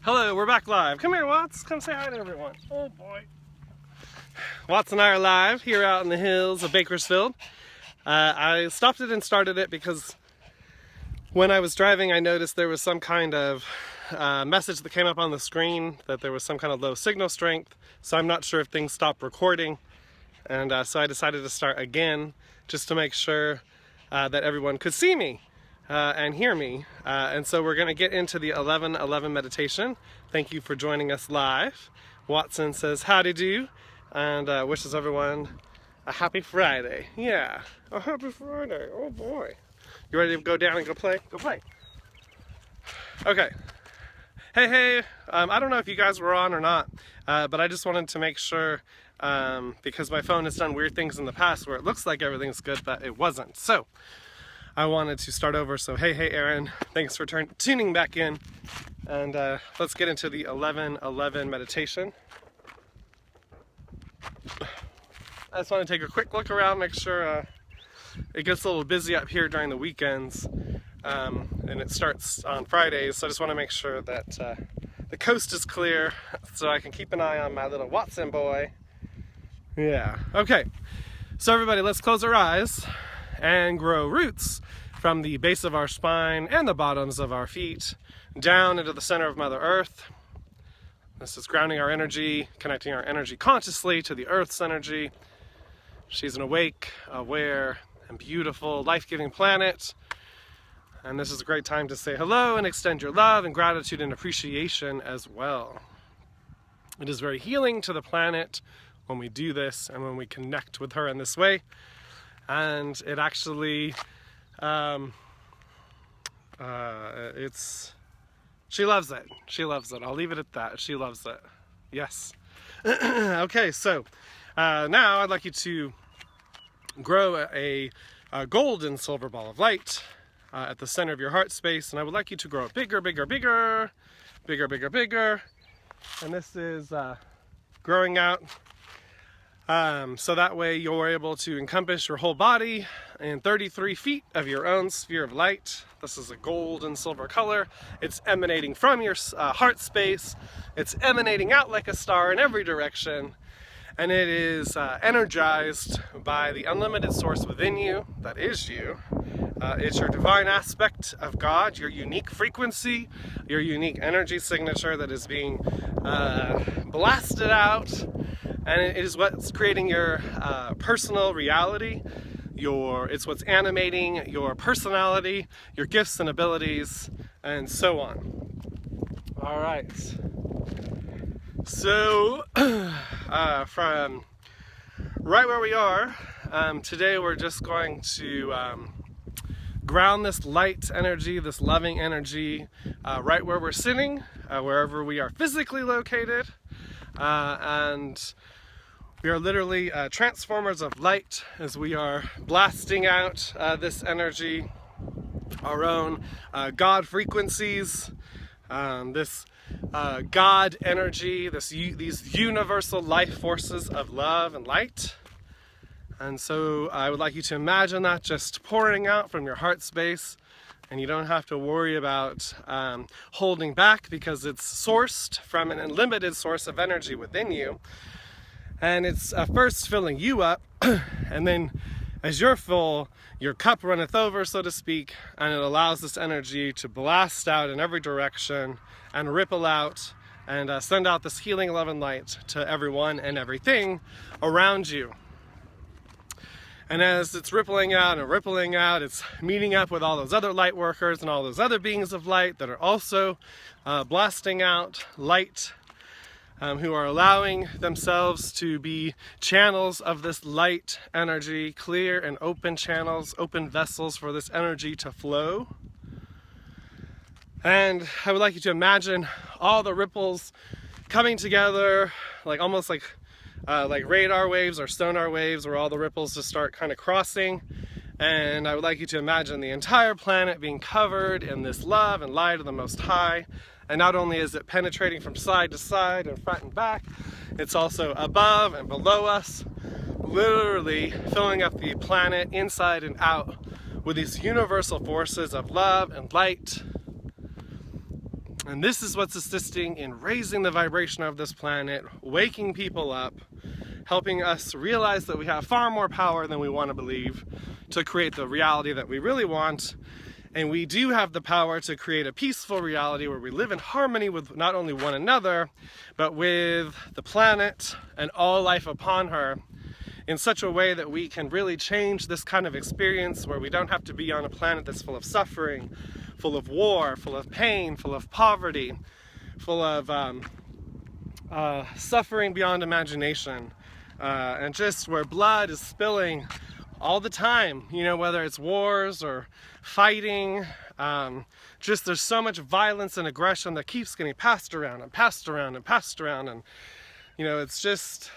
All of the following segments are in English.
Hello, we're back live. Come here, Watts. Come say hi to everyone. Oh boy. Watts and I are live here out in the hills of Bakersfield. I stopped it and started it because when I was driving I noticed there was some kind of message that came up on the screen that there was some kind of low signal strength, so I'm not sure if things stopped recording, and so I decided to start again just to make sure that everyone could see me and hear me. And so we're going to get into the 11:11 meditation. Thank you for joining us live. Watson says howdy do and wishes everyone a happy Friday. Yeah, a happy Friday. Oh boy. You ready to go down and go play? Go play. Okay. Hey, I don't know if you guys were on or not, but I just wanted to make sure because my phone has done weird things in the past where it looks like everything's good, but it wasn't. So I wanted to start over. So hey Aaron, thanks for tuning back in, and let's get into the 11:11 meditation. I just want to take a quick look around, make sure it gets a little busy up here during the weekends, and it starts on Fridays, so I just want to make sure that the coast is clear so I can keep an eye on my little Watson boy. Yeah, okay. So everybody, let's close our eyes and grow roots from the base of our spine and the bottoms of our feet down into the center of Mother Earth. This is grounding our energy, connecting our energy consciously to the Earth's energy. She's an awake, aware, and beautiful, life-giving planet. And this is a great time to say hello and extend your love and gratitude and appreciation as well. It is very healing to the planet when we do this and when we connect with her in this way. And it actually, she loves it. She loves it. I'll leave it at that. She loves it. Yes. Okay, so now I'd like you to grow a gold and silver ball of light at the center of your heart space, and I would like you to grow it bigger, bigger, bigger, bigger, bigger, bigger. And this is growing out so that way you're able to encompass your whole body in 33 feet of your own sphere of light. This is a gold and silver color. It's emanating from your heart space. It's emanating out like a star in every direction. And it is energized by the unlimited source within you, that is you. It's your divine aspect of God, your unique frequency, your unique energy signature that is being blasted out. And it is what's creating your personal reality. It's what's animating your personality, your gifts and abilities, and so on. All right. So, from right where we are, today we're just going to ground this light energy, this loving energy, right where we're sitting, wherever we are physically located, and we are literally transformers of light as we are blasting out this energy, our own God frequencies, this God energy, these universal life forces of love and light. And so I would like you to imagine that just pouring out from your heart space, and you don't have to worry about holding back because it's sourced from an unlimited source of energy within you. And it's first filling you up, and then as you're full, your cup runneth over, so to speak, and it allows this energy to blast out in every direction and ripple out and send out this healing love and light to everyone and everything around you. And as it's rippling out and rippling out, it's meeting up with all those other light workers and all those other beings of light that are also blasting out light, who are allowing themselves to be channels of this light energy, clear and open channels, open vessels for this energy to flow. And I would like you to imagine all the ripples coming together, like almost like radar waves or sonar waves, where all the ripples just start kind of crossing. And I would like you to imagine the entire planet being covered in this love and light of the Most High. And not only is it penetrating from side to side and front and back, it's also above and below us, literally filling up the planet inside and out with these universal forces of love and light. And this is what's assisting in raising the vibration of this planet, waking people up, helping us realize that we have far more power than we want to believe to create the reality that we really want. And we do have the power to create a peaceful reality where we live in harmony with not only one another, but with the planet and all life upon her, in such a way that we can really change this kind of experience where we don't have to be on a planet that's full of suffering, full of war, full of pain, full of poverty, full of suffering beyond imagination, and just where blood is spilling all the time, you know, whether it's wars or fighting, just there's so much violence and aggression that keeps getting passed around and passed around and passed around, and you know, it's just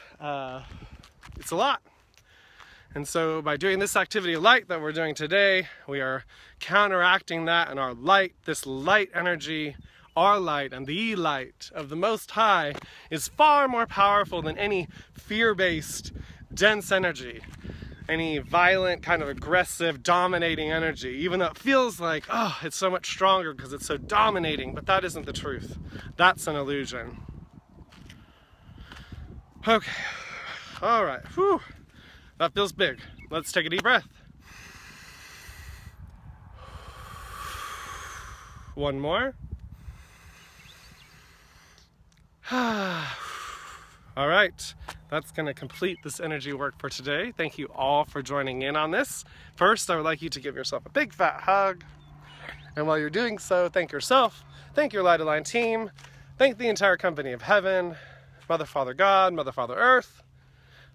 it's a lot. And so by doing this activity of light that we're doing today, we are counteracting that, and our light, this light energy, our light and the light of the Most High is far more powerful than any fear-based, dense energy, any violent, kind of aggressive, dominating energy, even though it feels like, oh, it's so much stronger because it's so dominating, but that isn't the truth. That's an illusion. Okay, all right, whew. That feels big. Let's take a deep breath. One more. All right, that's going to complete this energy work for today. Thank you all for joining in on this. First, I would like you to give yourself a big fat hug. And while you're doing so, thank yourself, thank your Light Align team, thank the entire company of heaven, Mother, Father God, Mother, Father Earth,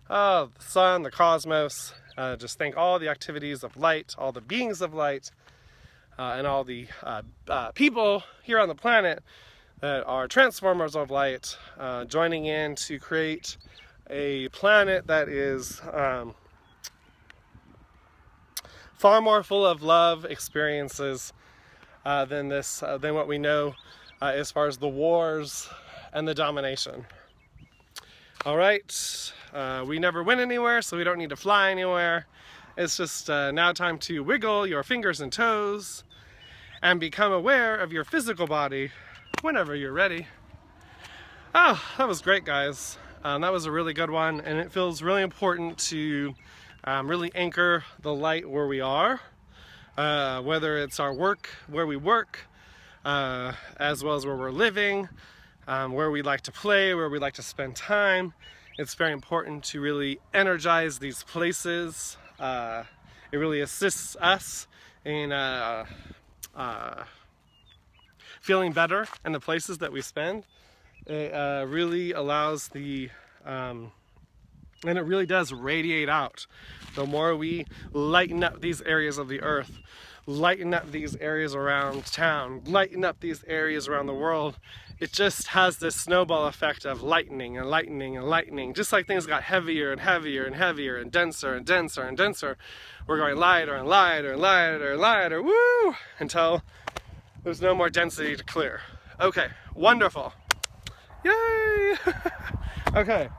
the sun, the cosmos. Just thank all the activities of light, all the beings of light, and all the people here on the planet that are transformers of light, joining in to create a planet that is far more full of love experiences than what we know as far as the wars and the domination. All right, we never went anywhere, so we don't need to fly anywhere. It's just now time to wiggle your fingers and toes and become aware of your physical body whenever you're ready. Oh, that was great, guys. That was a really good one, and it feels really important to really anchor the light where we are, whether it's our work, where we work, as well as where we're living, where we like to play, where we like to spend time. It's very important to really energize these places. It really assists us in feeling better in the places that we spend. It really allows the, and it really does radiate out. The more we lighten up these areas of the earth, lighten up these areas around town, lighten up these areas around the world, it just has this snowball effect of lightening and lightening and lightening. Just like things got heavier and heavier and heavier and denser and denser and denser, we're going lighter and lighter and lighter and lighter, woo, until there's no more density to clear. Okay, wonderful. Yay! Okay,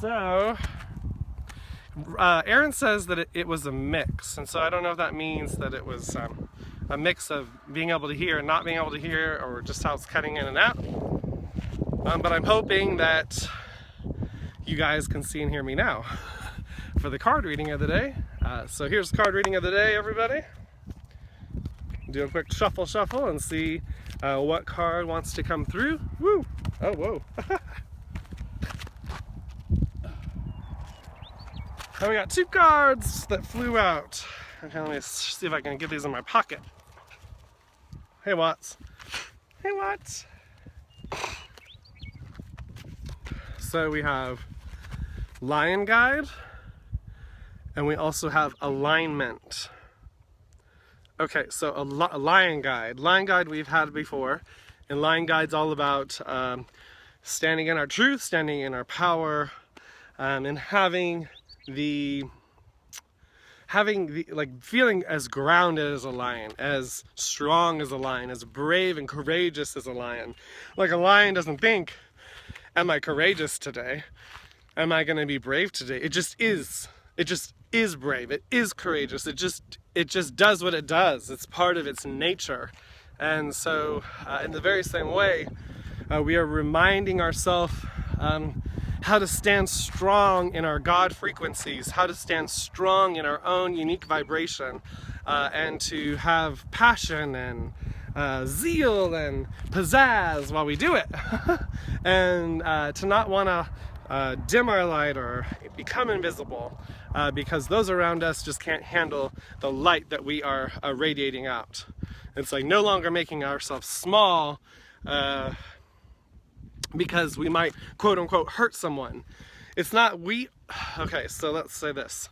so Aaron says that it was a mix, and so I don't know if that means that it was a mix of being able to hear and not being able to hear, or just how it's cutting in and out. But I'm hoping that you guys can see and hear me now for the card reading of the day. So here's the card reading of the day, everybody. Do a quick shuffle and see what card wants to come through. Woo! Oh, whoa. And we got two cards that flew out. Okay, let me see if I can get these in my pocket. Hey, Watts. Hey, Watts. So we have Lion Guide, and we also have Alignment. Okay, so a Lion Guide. Lion Guide we've had before, and Lion Guide's all about standing in our truth, standing in our power, and having the like feeling as grounded as a lion, as strong as a lion, as brave and courageous as a lion. Like a lion doesn't think, am I courageous today? Am I going to be brave today? It just is. It just is brave. It is courageous. It just does what it does. It's part of its nature. And so in the very same way, we are reminding ourselves how to stand strong in our God frequencies, how to stand strong in our own unique vibration, and to have passion and zeal and pizzazz while we do it. And to not want to dim our light or become invisible, because those around us just can't handle the light that we are radiating out. It's like no longer making ourselves small because we might quote unquote hurt someone. It's not okay, so let's say this.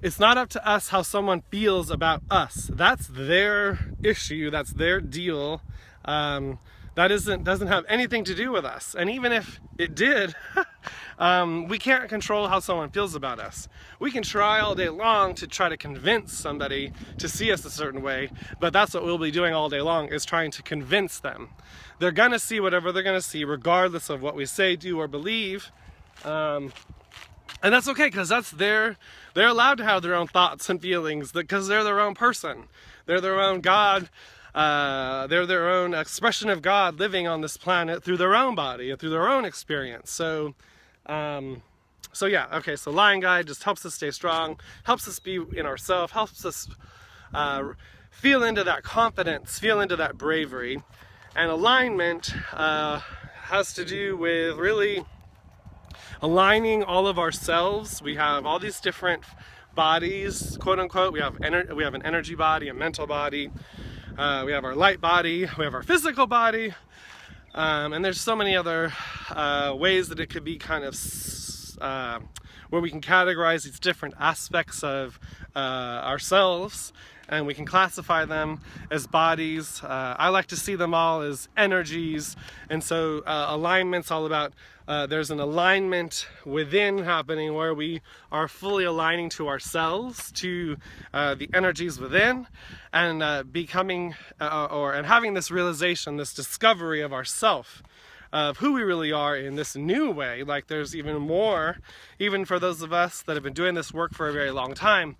It's not up to us how someone feels about us. That's their issue, that's their deal. That doesn't have anything to do with us. And even if it did, we can't control how someone feels about us. We can try all day long to try to convince somebody to see us a certain way, but that's what we'll be doing all day long, is trying to convince them. They're gonna see whatever they're gonna see, regardless of what we say, do, or believe. And that's okay, because they're allowed to have their own thoughts and feelings, because they're their own person. They're their own God. They're their own expression of God living on this planet through their own body and through their own experience. So yeah, okay, so Lion Guide just helps us stay strong, helps us be in ourselves, helps us feel into that confidence, feel into that bravery. And alignment has to do with really aligning all of ourselves. We have all these different bodies, quote unquote. We have an energy body, a mental body. We have our light body, we have our physical body, and there's so many other ways that it could be kind of where we can categorize these different aspects of ourselves, and we can classify them as bodies. I like to see them all as energies, and so alignment's all about there's an alignment within happening where we are fully aligning to ourselves, to the energies within, and becoming and having this realization, this discovery of ourself, of who we really are in this new way. Like there's even more, even for those of us that have been doing this work for a very long time.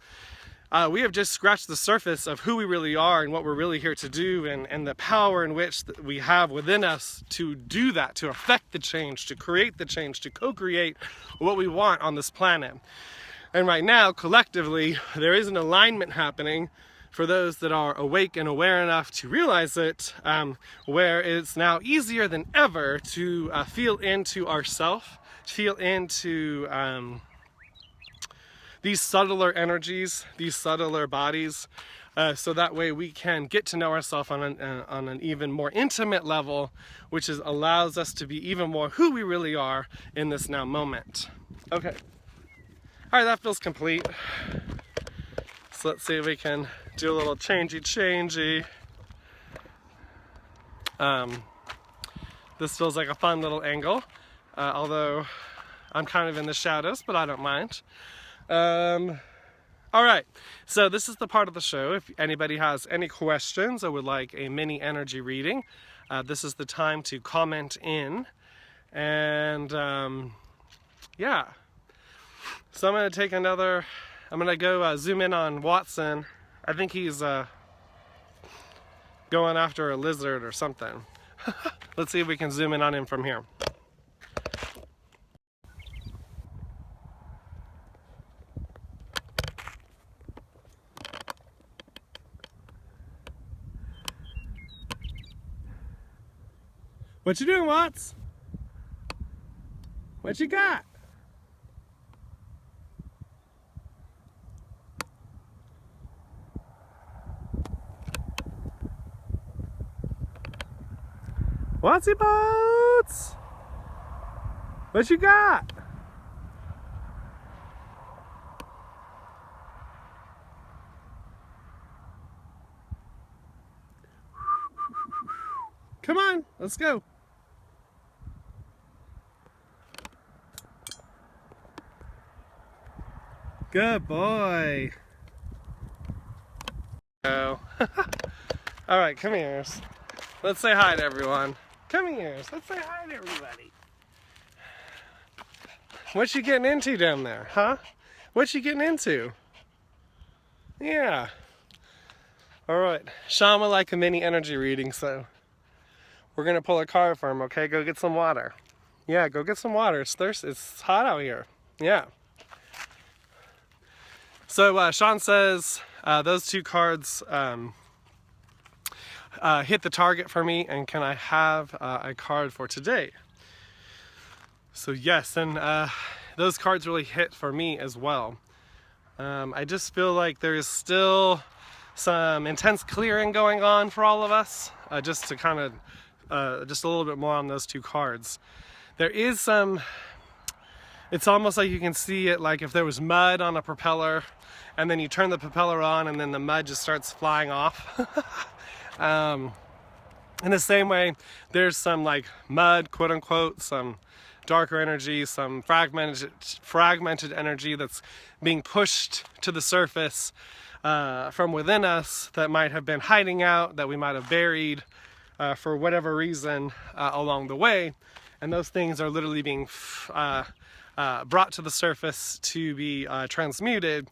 We have just scratched the surface of who we really are and what we're really here to do, and the power in which we have within us to do that, to affect the change, to create the change, to co-create what we want on this planet. And right now, collectively, there is an alignment happening for those that are awake and aware enough to realize it, where it's now easier than ever to feel into ourself, feel into these subtler energies, these subtler bodies, so that way we can get to know ourselves on an even more intimate level, which allows us to be even more who we really are in this now moment. Okay, all right, that feels complete. So let's see if we can do a little changey. This feels like a fun little angle, although I'm kind of in the shadows, but I don't mind. All right, so this is the part of the show. If anybody has any questions or would like a mini energy reading, this is the time to comment in. And yeah, so I'm going to go zoom in on Watson. I think he's going after a lizard or something. Let's see if we can zoom in on him from here. What you doing, Watts? What you got? Watsy boats! What you got? Come on, let's go. Good boy. Oh. All right, come here. Let's say hi to everyone. Come here. Let's say hi to everybody. What you getting into down there, huh? What you getting into? Yeah. All right, Sean would like a mini energy reading, so we're gonna pull a card for him. Okay, go get some water. Yeah, go get some water. It's thirsty. It's hot out here. Yeah. So Sean says those two cards hit the target for me, and can I have a card for today? So yes, and those cards really hit for me as well. I just feel like there's still some intense clearing going on for all of us. Just to kind of, just a little bit more on those two cards. There is some, it's almost like you can see it like if there was mud on a propeller, and then you turn the propeller on and then the mud just starts flying off. In the same way, there's some like mud, quote unquote, some darker energy, some fragmented energy that's being pushed to the surface from within us that might have been hiding out, that we might have buried for whatever reason along the way. And those things are literally being brought to the surface to be transmuted.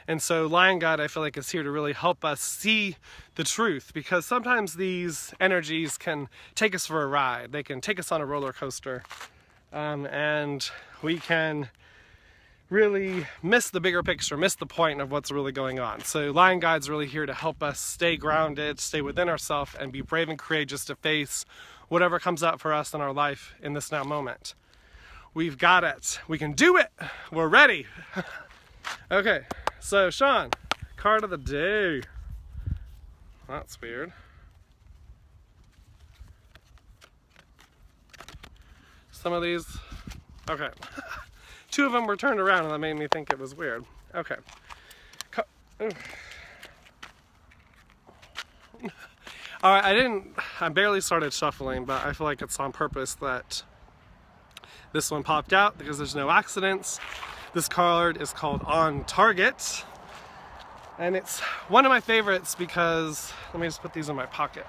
And so Lion God, I feel like, is here to really help us see the truth, because sometimes these energies can take us for a ride. They can take us on a roller coaster, and we can really miss the bigger picture, miss the point of what's really going on. So Lion Guide's really here to help us stay grounded, stay within ourselves, and be brave and courageous to face whatever comes up for us in our life in this now moment. We've got it. We can do it. We're ready. Okay, so Sean, card of the day. That's weird. Some of these, okay. Two of them were turned around and that made me think it was weird. Okay. All right, I barely started shuffling, but I feel like it's on purpose that this one popped out because there's no accidents. This card is called On Target, and it's one of my favorites because, let me just put these in my pocket.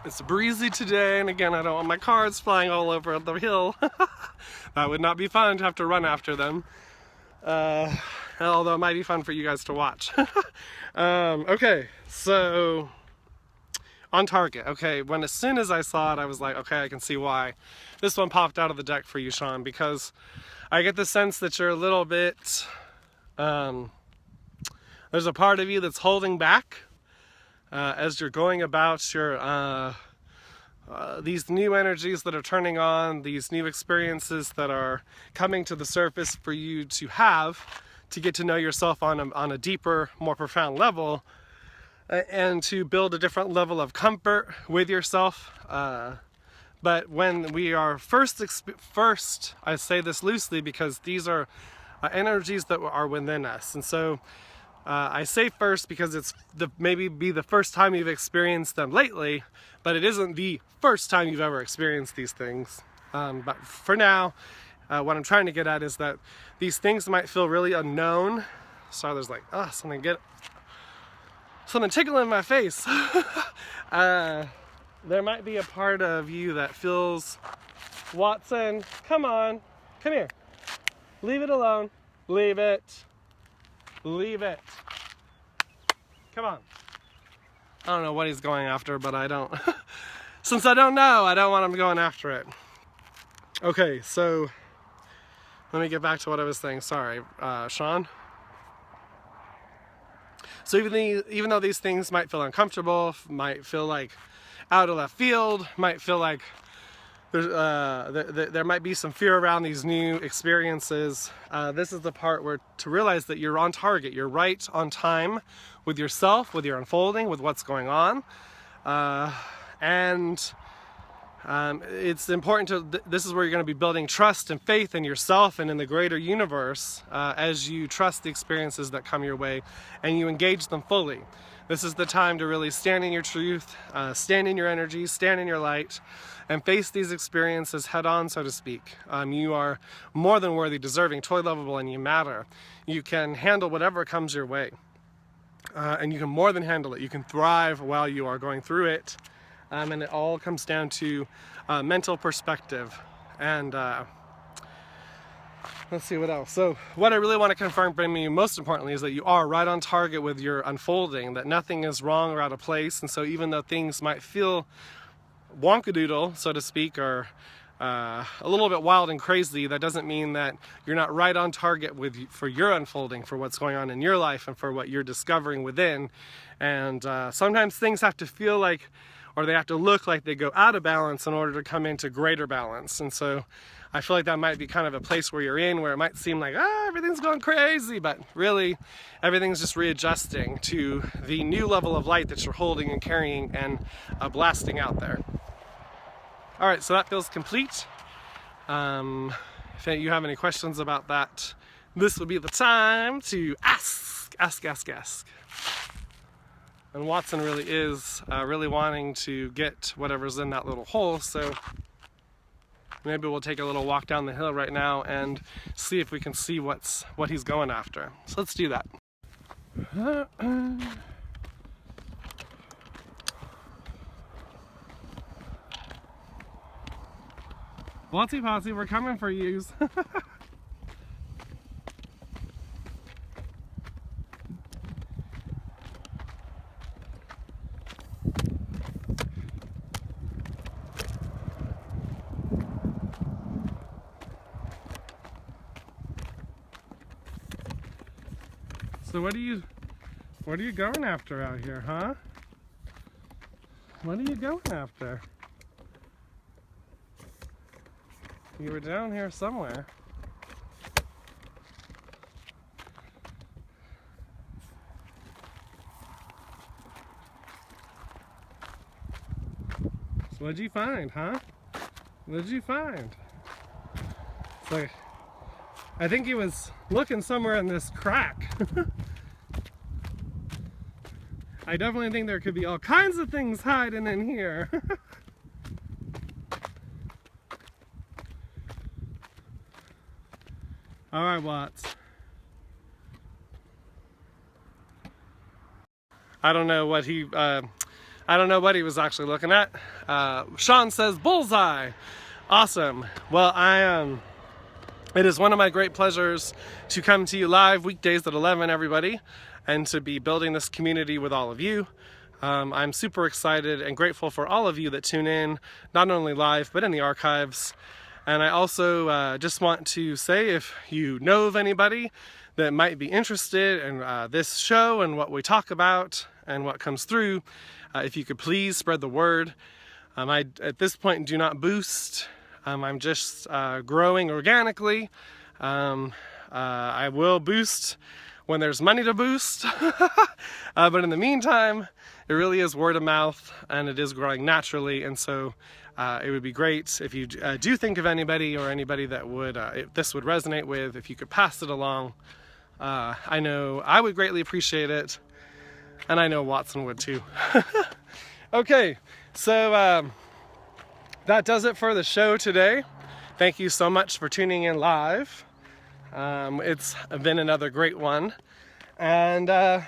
It's breezy today, and again, I don't want my cards flying all over the hill. That would not be fun to have to run after them. Although it might be fun for you guys to watch. Okay, so On Target. Okay, as soon as I saw it, I was like, okay, I can see why this one popped out of the deck for you, Sean, because I get the sense that you're a little bit, there's a part of you that's holding back as you're going about your, these new energies that are turning on, these new experiences that are coming to the surface for you to have, to get to know yourself on a deeper, more profound level, and to build a different level of comfort with yourself. But when we are first, I say this loosely because these are energies that are within us. And so I say first because it's maybe the first time you've experienced them lately, but it isn't the first time you've ever experienced these things. But for now, what I'm trying to get at is that these things might feel really unknown. So there's like, oh, something tickling in my face. There might be a part of you that feels, Watson, come on, come here. Leave it alone. Leave it. Leave it. Come on. I don't know what he's going after, but I don't. Since I don't know, I don't want him going after it. Okay, so let me get back to what I was saying. Sorry, Sean. So even though these things might feel uncomfortable, might feel like out of left field, might feel like there might be some fear around these new experiences, this is the part where to realize that you're on target, you're right on time with yourself, with your unfolding, with what's going on. It's important to, this is where you're going to be building trust and faith in yourself and in the greater universe as you trust the experiences that come your way and you engage them fully. This is the time to really stand in your truth, stand in your energy, stand in your light, and face these experiences head on, so to speak. You are more than worthy, deserving, totally lovable, and you matter. You can handle whatever comes your way. And you can more than handle it. You can thrive while you are going through it. And it all comes down to mental perspective. And let's see what else. So what I really want to confirm from you, most importantly, is that you are right on target with your unfolding, that nothing is wrong or out of place. And so even though things might feel wonkadoodle, so to speak, or a little bit wild and crazy, that doesn't mean that you're not right on target for your unfolding, for what's going on in your life and for what you're discovering within. And sometimes things have to feel like, or they have to look like they go out of balance in order to come into greater balance. And so I feel like that might be kind of a place where you're in, where it might seem like, everything's going crazy, but really everything's just readjusting to the new level of light that you're holding and carrying and blasting out there. All right, so that feels complete. If you have any questions about that, this would be the time to ask. And Watson really is really wanting to get whatever's in that little hole, so maybe we'll take a little walk down the hill right now and see if we can see what he's going after. So let's do that. Watsy Potsy, we're coming for yous. So what are you going after out here, huh? What are you going after? You were down here somewhere. So what'd you find, huh? What'd you find? It's like, I think he was looking somewhere in this crack. I definitely think there could be all kinds of things hiding in here. All right, Watts. I don't know what he was actually looking at. Sean says bullseye. Awesome. Well, it is one of my great pleasures to come to you live weekdays at 11, everybody, and to be building this community with all of you. I'm super excited and grateful for all of you that tune in, not only live, but in the archives. And I also just want to say, if you know of anybody that might be interested in this show and what we talk about and what comes through, if you could please spread the word. I, at this point, do not boost. I'm just growing organically. I will boost when there's money to boost. But in the meantime, it really is word of mouth, and it is growing naturally. And so it would be great if you do think of anybody or anybody that would, if this would resonate with, if you could pass it along. I know I would greatly appreciate it, and I know Watson would too. Okay, so that does it for the show today. Thank you so much for tuning in live. It's been another great one, and I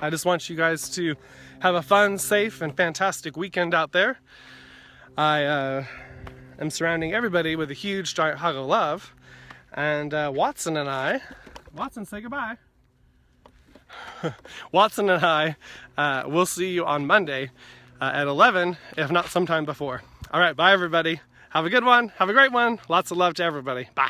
just want you guys to have a fun, safe, and fantastic weekend out there. I am surrounding everybody with a huge, giant hug of love, and Watson and I, Watson, say goodbye. Watson and I will see you on Monday at 11, if not sometime before. All right, bye everybody. Have a good one. Have a great one. Lots of love to everybody. Bye.